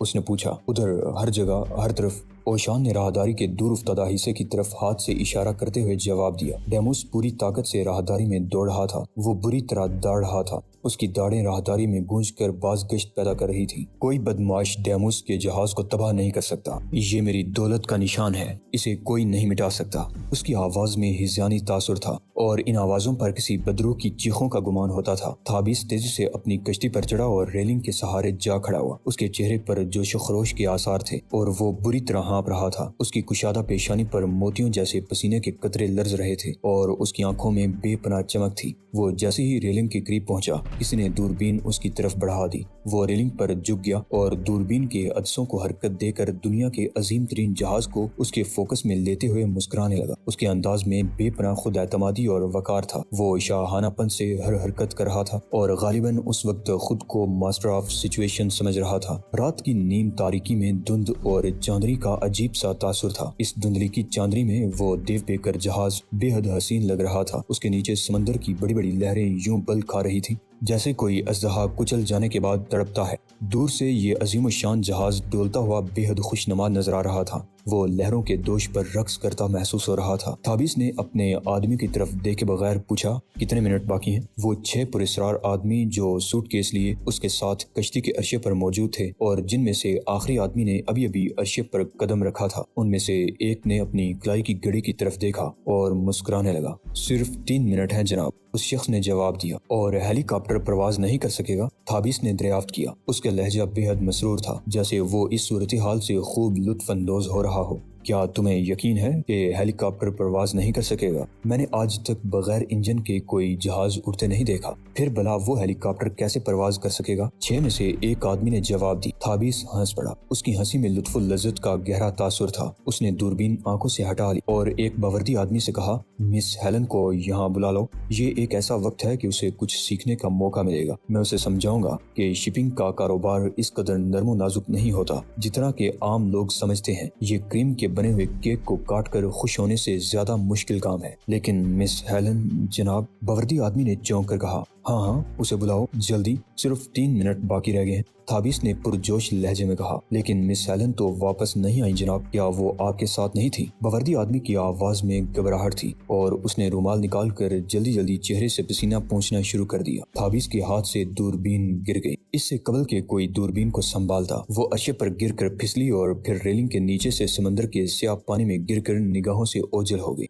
اس نے پوچھا۔ ادھر ہر جگہ ہر طرف۔ اوشان نے راہداری کے دور افتادہ حصے کی طرف ہاتھ سے اشارہ کرتے ہوئے جواب دیا۔ ڈیموس پوری طاقت سے راہداری میں دوڑ رہا تھا۔ وہ بری طرح دوڑ رہا تھا۔ اس کی داڑیں راہداری میں گونج کر باز گشت پیدا کر رہی تھی۔ کوئی بدمعاش ڈیموس کے جہاز کو تباہ نہیں کر سکتا۔ یہ میری دولت کا نشان ہے، اسے کوئی نہیں مٹا سکتا۔ اس کی آواز میں ہذیانی تاثر تھا اور ان آوازوں پر کسی بدروح کی چیخوں کا گمان ہوتا تھا۔ تھابیس تیزی سے اپنی کشتی پر چڑھا اور ریلنگ کے سہارے جا کھڑا ہوا۔ اس کے چہرے پر جوش و خروش کے آثار تھے اور وہ بری طرح ہانپ رہا تھا۔ اس کی کشادہ پیشانی پر موتیوں جیسے پسینے کے قطرے لرز رہے تھے اور اس کی آنکھوں میں بے پناہ چمک تھی۔ وہ جیسے ہی ریلنگ کے قریب پہنچا، کسی نے دوربین اس کی طرف بڑھا دی۔ وہ ریلنگ پر جھک گیا اور دوربین کے عدسوں کو حرکت دے کر دنیا کے عظیم ترین جہاز کو اس کے فوکس میں لیتے ہوئے مسکرانے لگا۔ اس کے انداز میں بے پناہ خود اعتمادی اور وقار تھا۔ وہ شاہانہ پن سے ہر حرکت کر رہا تھا اور غالباً اس وقت خود کو ماسٹر آف سچویشن سمجھ رہا تھا۔ رات کی نیم تاریکی میں دھند اور چاندنی کا عجیب سا تاثر تھا۔ اس دھندلی کی چاندنی میں وہ دیو بیکر جہاز بے حد حسین لگ رہا تھا۔ اس کے نیچے سمندر کی بڑی بڑی لہریں یوں بل کھا رہی تھیں جیسے کوئی اژدہا کچل جانے کے بعد تڑپتا ہے۔ دور سے یہ عظیم الشان جہاز ڈولتا ہوا بے حد خوش نما نظر آ رہا تھا۔ وہ لہروں کے دوش پر رقص کرتا محسوس ہو رہا تھا۔ تھابیس نے اپنے آدمی کی طرف دیکھے بغیر پوچھا، کتنے منٹ باقی ہیں؟ وہ 6 پراسرار آدمی جو سوٹ کیس لیے اس کے ساتھ کشتی کے عرصے پر موجود تھے اور جن میں سے آخری آدمی نے ابھی ابھی عرصے پر قدم رکھا تھا، ان میں سے ایک نے اپنی کلائی کی گھڑی کی طرف دیکھا اور مسکرانے لگا۔ صرف 3 منٹ ہیں جناب، اس شخص نے جواب دیا۔ اور ہیلی کاپٹر پرواز نہیں کر سکے گا؟ تھابیس نے دریافت کیا۔ اس کا لہجہ بے حد مسرور تھا، جیسے وہ اس صورتحال سے خوب لطف اندوز ہو رہا ہو۔ کیا تمہیں یقین ہے کہ ہیلی کاپٹر پرواز نہیں کر سکے گا؟ میں نے آج تک بغیر انجن کے کوئی جہاز اڑتے نہیں دیکھا۔ پھر بھلا وہ ہیلی کاپٹر کیسے پرواز کر سکے گا؟ 6 میں سے ایک آدمی نے جواب دی۔ تھابیس ہنس پڑا۔ اس کی ہنسی میں لطف و لذت کا گہرا تاثر تھا۔ اس نے دوربین آنکھوں سے ہٹا لی اور ایک باوردی آدمی سے کہا، مس ہیلن کو یہاں بلا لو۔ یہ ایک ایسا وقت ہے کہ اسے کچھ سیکھنے کا موقع ملے گا۔ میں اسے سمجھاؤں گا کہ شپنگ کا کاروبار اس قدر نرم و نازک نہیں ہوتا جتنا کہ عام لوگ سمجھتے ہیں۔ یہ کریم کے بنے ہوئے کیک کو کاٹ کر خوش ہونے سے زیادہ مشکل کام ہے۔ لیکن مس ہیلن جناب، باوردی آدمی نے چونک کر کہا، ہاں اسے بلاؤ جلدی، صرف 3 منٹ باقی رہ گئے ہیں۔ تھابیس نے پرجوش لہجے میں کہا، لیکن مس ہیلن تو واپس نہیں آئی جناب، کیا وہ آپ کے ساتھ نہیں تھی؟ باوردی آدمی کی آواز میں گھبراہٹ تھی اور اس نے رومال نکال کر جلدی جلدی چہرے سے پسینہ پونچھنا شروع کر دیا۔ تھابیس کے ہاتھ سے دوربین گر گئی۔ اس سے قبل کہ کوئی دوربین کو سنبھالتا، وہ عرصے پر گر کر پھسلی اور پھر ریلنگ کے نیچے سے سمندر کے سیاہ پانی میں گر کر نگاہوں سے اوجھل ہو گئی۔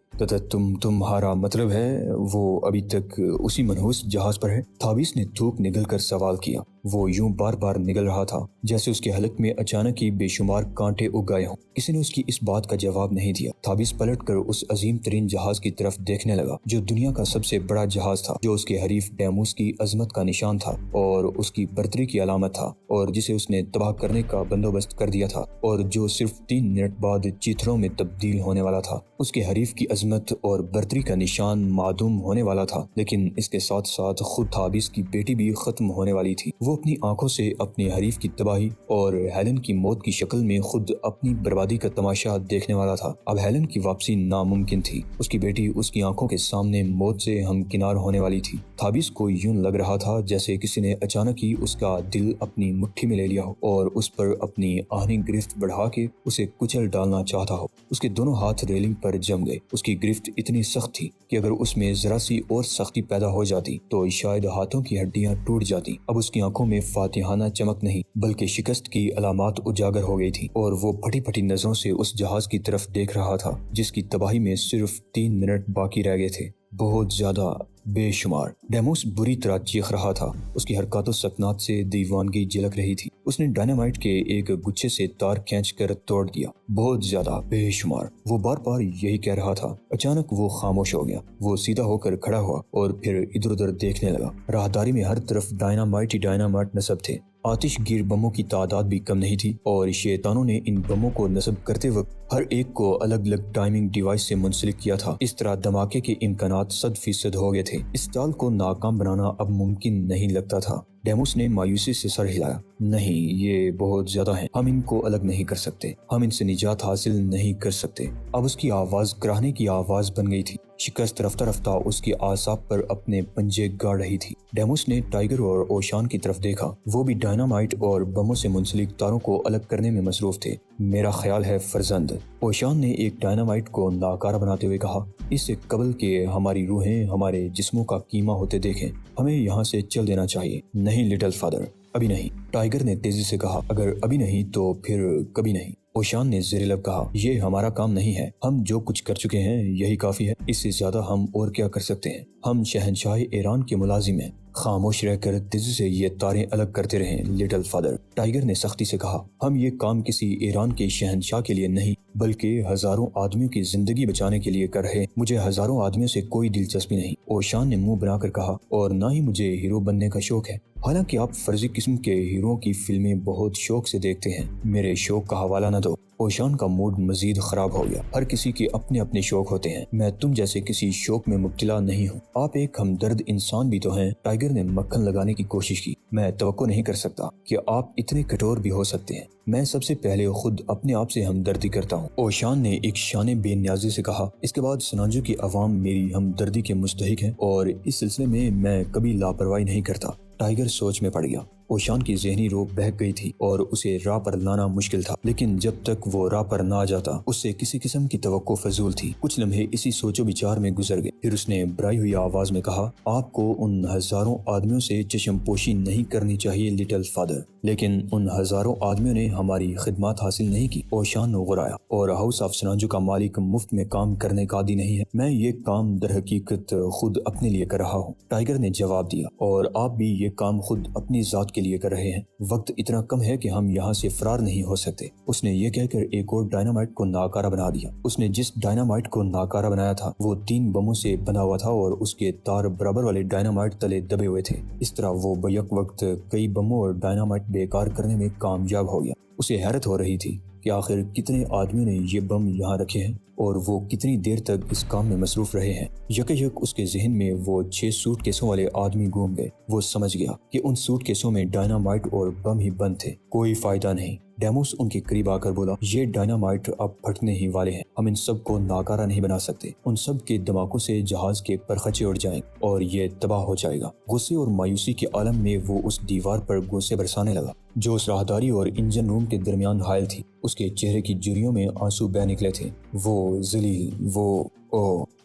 تمہارا مطلب ہے وہ ابھی تک اسی منحوس جہاز پر ہے؟ تھابیس نے تھوک نگل کر سوال کیا۔ وہ یوں بار بار نگل رہا تھا جیسے اس کے حلق میں اچانک ہی بے شمار کانٹے اگ گئے ہوں۔ کسی نے اس کی اس بات کا جواب نہیں دیا۔ تھابیس پلٹ کر اس عظیم ترین جہاز کی طرف دیکھنے لگا جو دنیا کا سب سے بڑا جہاز تھا، جو اس کے حریف ڈیموس کی عظمت کا نشان تھا اور اس کی برتری کی علامت تھا، اور جسے اس نے تباہ کرنے کا بندوبست کر دیا تھا، اور جو صرف 3 منٹ بعد چیتھڑوں میں تبدیل ہونے والا تھا۔ اس کے حریف کی عظمت اور برتری کا نشان معدوم ہونے والا تھا، لیکن اس کے ساتھ ساتھ خود تھابیس کی بیٹی بھی ختم ہونے والی تھی۔ وہ اپنی آنکھوں سے اپنے حریف کی تباہی اور ہیلن کی موت کی شکل میں خود اپنی بربادی کا تماشا دیکھنے والا تھا۔ اب ہیلن کی واپسی ناممکن تھی۔ اس کی بیٹی اس کی آنکھوں کے سامنے موت سے ہمکنار ہونے والی تھی۔ تھابیس کو یوں لگ رہا تھا جیسے کسی نے اچانک ہی اس کا دل اپنی مٹھی میں لے لیا ہو اور اس پر اپنی آہنی گرفت بڑھا کے اسے کچل ڈالنا چاہتا ہو۔ اس کے دونوں ہاتھ ریلنگ پر جم گئے۔ اس کی گرفت اتنی سخت تھی کہ اگر اس میں ذرا سی اور سختی پیدا ہو جاتی تو شاید ہاتھوں کی ہڈیاں ٹوٹ جاتی۔ اب اس کی آنکھوں میں فاتحانہ چمک نہیں بلکہ شکست کی علامات اجاگر ہو گئی تھی، اور وہ پھٹی پھٹی نظروں سے اس جہاز کی طرف دیکھ رہا تھا جس کی تباہی میں صرف 3 منٹ باقی رہ گئے تھے۔ بہت زیادہ، بے شمار۔ ڈیموس بری طرح چیخ رہا تھا۔ اس کی حرکات و سکنات سے دیوانگی جھلک رہی تھی۔ اس نے ڈائنامائٹ کے ایک گچھے سے تار کھینچ کر توڑ دیا۔ بہت زیادہ، بے شمار، وہ بار بار یہی کہہ رہا تھا۔ اچانک وہ خاموش ہو گیا۔ وہ سیدھا ہو کر کھڑا ہوا اور پھر ادھر ادھر دیکھنے لگا۔ راہداری میں ہر طرف ڈائنامائٹ ہی ڈائنامائٹ نصب تھے۔ آتش گیر بموں کی تعداد بھی کم نہیں تھی، اور شیطانوں نے ان بموں کو نصب کرتے وقت ہر ایک کو الگ الگ ٹائمنگ ڈیوائس سے منسلک کیا تھا۔ اس طرح دھماکے کے امکانات 100% ہو گئے تھے۔ اس چال کو ناکام بنانا اب ممکن نہیں لگتا تھا۔ ڈیموس نے مایوسی سے سر ہلایا۔ نہیں، یہ بہت زیادہ ہیں، ہم ان کو الگ نہیں کر سکتے، ہم ان سے نجات حاصل نہیں کر سکتے۔ اب اس کی آواز کراہنے کی آواز بن گئی تھی، شکست رفتہ رفتہ اس کی اعصاب پر اپنے پنجے گاڑ رہی تھی۔ ڈیموس نے ٹائیگر اور اوشان کی طرف دیکھا، وہ بھی ڈائنامائٹ اور بموں سے منسلک تاروں کو الگ کرنے میں مصروف تھے۔ میرا خیال ہے فرزند، اوشان نے ایک ڈائنامائٹ کو ناکارہ بناتے ہوئے کہا، اس سے قبل کہ ہماری روحیں ہمارے جسموں کا کیما ہوتے دیکھیں، ہمیں یہاں سے چل دینا چاہیے۔ نہیں لٹل فادر، ابھی نہیں، ٹائیگر نے تیزی سے کہا، اگر ابھی نہیں تو پھر کبھی نہیں۔ اوشان نے زیر لب کہا، یہ ہمارا کام نہیں ہے، ہم جو کچھ کر چکے ہیں یہی کافی ہے، اس سے زیادہ ہم اور کیا کر سکتے ہیں؟ ہم شہنشاہ ایران کے ملازم ہیں، خاموش رہ کر تیزی سے یہ تاریں الگ کرتے رہیں لٹل فادر، ٹائیگر نے سختی سے کہا۔ ہم یہ کام کسی ایران کے شہنشاہ کے لیے نہیں بلکہ ہزاروں آدمیوں کی زندگی بچانے کے لیے کر رہے ہیں۔ مجھے ہزاروں آدمیوں سے کوئی دلچسپی نہیں، اوشان نے منہ بنا کر کہا، اور نہ ہی مجھے ہیرو بننے کا شوق ہے، حالانکہ آپ فرضی قسم کے ہیرو کی فلمیں بہت شوق سے دیکھتے ہیں، میرے شوق کا حوالہ نہ دو۔ اوشان کا موڈ مزید خراب ہو گیا۔ ہر کسی کے اپنے اپنے شوق ہوتے ہیں، میں تم جیسے کسی شوق میں مبتلا نہیں ہوں، آپ ایک ہمدرد انسان بھی تو ہیں۔ ٹائیگر نے مکھن لگانے کی کوشش کی، میں توقع نہیں کر سکتا کہ آپ اتنے کٹور بھی ہو سکتے ہیں، میں سب سے پہلے خود اپنے آپ سے ہمدردی کرتا ہوں۔ اوشان نے ایک شان بے نیازی سے کہا، اس کے بعد سنانجو کی عوام میری ہمدردی کے مستحق ہیں اور اس سلسلے میں کبھی لاپرواہی نہیں کرتا۔ ٹائیگر سوچ میں پڑ گیا۔ اوشان کی ذہنی رو بہک گئی تھی اور اسے راہ پر لانا مشکل تھا، لیکن جب تک وہ راہ پر نہ آ جاتا اس سے کسی قسم کی توقع فضول تھی۔ کچھ لمحے اسی سوچ و بچار میں گزر گئے، پھر اس نے بھرائی ہوئی آواز میں کہا، آپ کو ان ہزاروں آدمیوں سے چشم پوشی نہیں کرنی چاہیے لٹل فادر، لیکن ان ہزاروں آدمیوں نے ہماری خدمات حاصل نہیں کی۔ اوشان نے غرایا، اور ہاؤس آف سنانجو کا مالک مفت میں کام کرنے کا عادی نہیں ہے، میں یہ کام در حقیقت خود اپنے لیے کر رہا ہوں، ٹائیگر نے جواب دیا، اور آپ بھی یہ کام خود اپنی ذات کے لیے کر رہے ہیں، وقت اتنا کم ہے کہ ہم یہاں سے فرار نہیں ہو سکتے۔ اس نے یہ کہہ کر ایک اور ڈائنامائٹ کو ناکارہ بنا دیا۔ اس نے جس ڈائنامائٹ کو ناکارہ بنایا تھا وہ 3 بموں سے بنا ہوا تھا اور اس کے تار برابر والے ڈائنامائٹ تلے دبے ہوئے تھے، اس طرح وہ بیک وقت کئی بموں اور ڈائنامائٹ بیکار کرنے میں کامیاب ہو گیا۔ اسے حیرت ہو رہی تھی کہ آخر کتنے آدمیوں نے یہ بم یہاں رکھے ہیں اور وہ کتنی دیر تک اس کام میں مصروف رہے ہیں۔ یک اس کے ذہن میں وہ 6 سوٹ کیسوں والے آدمی گھوم گئے۔ وہ سمجھ گیا کہ ان سوٹ کیسوں میں ڈائنامائٹ اور بم ہی بند تھے، کوئی فائدہ نہیں۔ ڈیموس ان کے قریب آ کر بولا، یہ ڈائنامائٹ اب پھٹنے ہی والے ہیں، ہم ان سب کو ناکارہ نہیں بنا سکتے، ان سب کے دھماکوں سے جہاز کے پرخچے اڑ جائیں اور یہ تباہ ہو جائے گا۔ غصے اور مایوسی کے عالم میں وہ اس دیوار پر گوسے برسانے لگا جو اس راہداری اور انجن روم کے درمیان حائل تھی۔ اس کے چہرے کی جھریوں میں آنسو بہہ نکلے تھے۔ وہ ذلیل،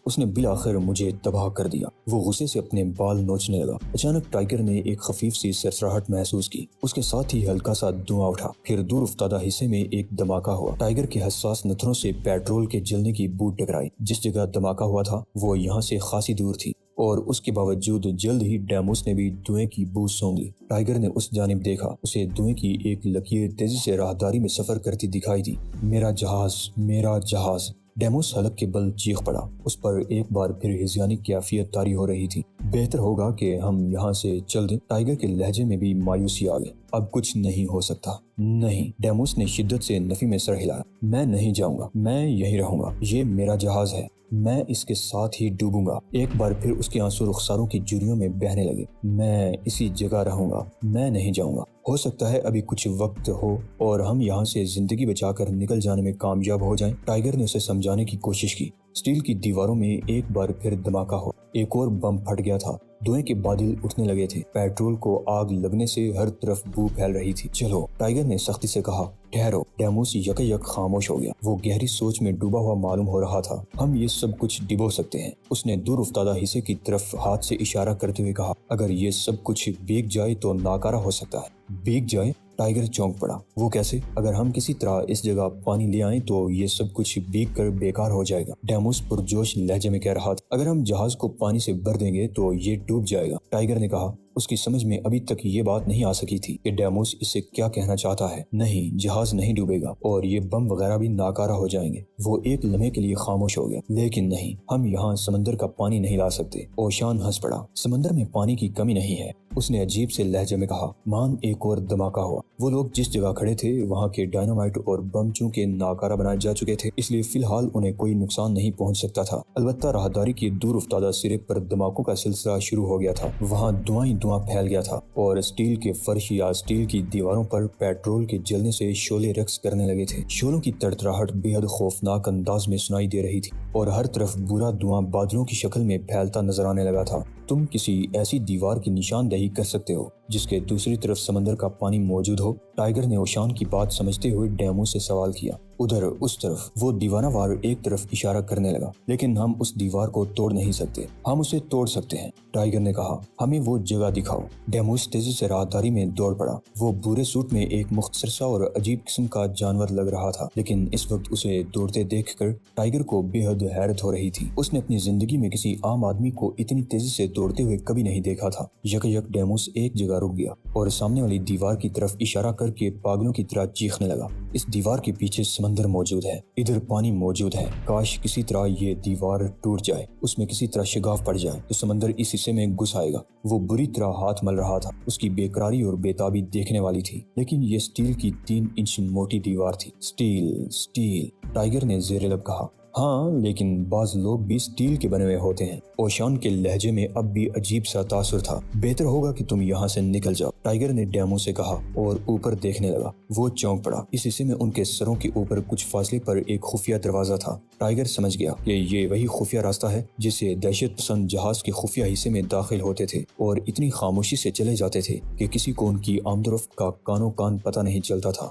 اس نے بالآخر مجھے تباہ کر دیا۔ وہ غصے سے اپنے بال نوچنے لگا۔ اچانک ٹائیگر نے ایک خفیف سی سرسراہٹ محسوس کی، اس کے ساتھ ہی ہلکا سا دھواں اٹھا، پھر دور افتادہ حصے میں ایک دھماکہ ہوا۔ ٹائیگر کے حساس نتھنوں سے پیٹرول کے جلنے کی بو ٹکرائی۔ جس جگہ دھماکہ ہوا تھا وہ یہاں سے خاصی دور تھی، اور اس کے باوجود جلد ہی ڈیموس نے بھی دھوئیں کی بو سونگ لی۔ ٹائیگر نے اس جانب دیکھا، اسے دھوئیں کی ایک لکیر تیزی سے راہداری میں سفر کرتی دکھائی دی۔ میرا جہاز، میرا جہاز! ڈیموس حلق کے بل چیخ پڑا۔ اس پر ایک بار پھر ہذیانی کیفیت طاری ہو رہی تھی۔ بہتر ہوگا کہ ہم یہاں سے چل دیں۔ ٹائیگر کے لہجے میں بھی مایوسی آ گئی۔ اب کچھ نہیں ہو سکتا۔ نہیں، ڈیموس نے شدت سے نفی میں سر ہلایا۔ میں نہیں جاؤں گا، میں یہیں رہوں گا، یہ میرا جہاز ہے، میں اس کے ساتھ ہی ڈوبوں گا۔ ایک بار پھر اس کے آنسو رخساروں کی جھریوں میں بہنے لگے۔ میں اسی جگہ رہوں گا، میں نہیں جاؤں گا۔ ہو سکتا ہے ابھی کچھ وقت ہو اور ہم یہاں سے زندگی بچا کر نکل جانے میں کامیاب ہو جائیں۔ ٹائیگر نے اسے سمجھانے کی کوشش کی۔ اسٹیل کی دیواروں میں ایک بار پھر دھماکہ ہو، ایک اور بم پھٹ گیا تھا۔ دھوئیں کے بادل اٹھنے لگے تھے، پیٹرول کو آگ لگنے سے ہر طرف بو پھیل رہی تھی۔ چلو، ٹائیگر نے سختی سے کہا۔ ٹھہرو، ڈیموس یک خاموش ہو گیا۔ وہ گہری سوچ میں ڈوبا ہوا معلوم ہو رہا تھا۔ ہم یہ سب کچھ ڈبو سکتے ہیں، اس نے دور افتادہ حصے کی طرف ہاتھ سے اشارہ کرتے ہوئے کہا۔ اگر یہ سب کچھ بھیگ جائے تو ناکارہ ہو سکتا ہے۔ بھیگ جائے؟ ٹائیگر چونک پڑا۔ وہ کیسے؟ اگر ہم کسی طرح اس جگہ پانی لے آئیں تو یہ سب کچھ بھیگ کر بیکار ہو جائے گا، ڈیموس پرجوش لہجے میں کہہ رہا تھا۔ اگر ہم جہاز کو پانی سے بھر دیں گے تو یہ ڈوب جائے گا، ٹائیگر نے کہا۔ اس کی سمجھ میں ابھی تک یہ بات نہیں آ سکی تھی کہ ڈیموس اس سے کیا کہنا چاہتا ہے۔ نہیں، جہاز نہیں ڈوبے گا اور یہ بم وغیرہ بھی ناکارہ ہو جائیں گے۔ وہ ایک لمحے کے لیے خاموش ہو گیا۔ لیکن نہیں، ہم یہاں سمندر کا پانی نہیں لا سکتے۔ اوشان ہنس پڑا۔ سمندر میں پانی کی کمی نہیں ہے، اس نے عجیب سے لہجے میں کہا۔ ایک اور دھماکہ ہوا۔ وہ لوگ جس جگہ کھڑے تھے وہاں کے ڈائنامائٹ اور بم چونکہ ناکارہ بنائے جا چکے تھے، اس لیے فی الحال انہیں کوئی نقصان نہیں پہنچ سکتا تھا۔ البتہ راہداری کے دور افتادہ سرے پر دھماکوں کا سلسلہ شروع ہو گیا تھا۔ وہاں دھواں ہی دھواں پھیل گیا تھا اور اسٹیل کے فرش یا اسٹیل کی دیواروں پر پیٹرول کے جلنے سے شعلے رقص کرنے لگے تھے۔ شعلوں کی تڑتڑاہٹ بے حد خوفناک انداز میں سنائی دے رہی تھی اور ہر طرف برا دھواں بادلوں کی شکل میں پھیلتا نظر آنے لگا تھا۔ تم کسی ایسی دیوار کی نشاندہی کر سکتے ہو جس کے دوسری طرف سمندر کا پانی موجود ہو؟ ٹائیگر نے اوشان کی بات سمجھتے ہوئے ڈیمو سے سوال کیا۔ ادھر، اس طرف، وہ دیوانہ وار ایک طرف اشارہ کرنے لگا۔ لیکن ہم اس دیوار کو توڑ نہیں سکتے۔ ہم اسے توڑ سکتے ہیں، ٹائیگر نے کہا۔ ہمیں وہ جگہ دکھاؤ۔ ڈیموس تیزی سے راہداری میں دوڑ پڑا۔ وہ بھورے سوٹ میں ایک مختصر سا اور عجیب قسم کا جانور لگ رہا تھا، لیکن اس وقت اسے دوڑتے دیکھ کر ٹائیگر کو بے حد حیرت ہو رہی تھی۔ اس نے اپنی زندگی میں کسی عام آدمی کو اتنی تیزی سے دوڑتے ہوئے کبھی نہیں دیکھا تھا۔ یک ڈیموس ایک جگہ رک گیا اور سامنے والی دیوار کی طرف اشارہ کر کے پاگلوں کی طرح چیخنے لگا۔ اس دیوار کے پیچھے سمندر موجود ہے، ادھر پانی موجود ہے۔ کاش کسی طرح یہ دیوار ٹوٹ جائے، اس میں کسی طرح شگاف پڑ جائے تو سمندر اس حصے میں گھس آئے گا۔ وہ بری طرح ہاتھ مل رہا تھا۔ اس کی بے قراری اور بے تابی دیکھنے والی تھی، لیکن یہ اسٹیل کی 3 انچ موٹی دیوار تھی۔ اسٹیل، ٹائیگر نے زیر لب کہا۔ ہاں، لیکن بعض لوگ بھی اسٹیل کے بنے ہوئے ہوتے ہیں۔ اوشان کے لہجے میں اب بھی عجیب سا تاثر تھا۔ بہتر ہوگا کہ تم یہاں سے نکل جاؤ، ٹائیگر نے ڈیمو سے کہا اور اوپر دیکھنے لگا۔ وہ چونک پڑا۔ اس حصے میں ان کے سروں کے اوپر کچھ فاصلے پر ایک خفیہ دروازہ تھا۔ ٹائیگر سمجھ گیا کہ یہ وہی خفیہ راستہ ہے جسے دہشت پسند جہاز کے خفیہ حصے میں داخل ہوتے تھے اور اتنی خاموشی سے چلے جاتے تھے کہ کسی کو ان کی آمد و رفت کا کانوں کان پتہ نہیں چلتا تھا۔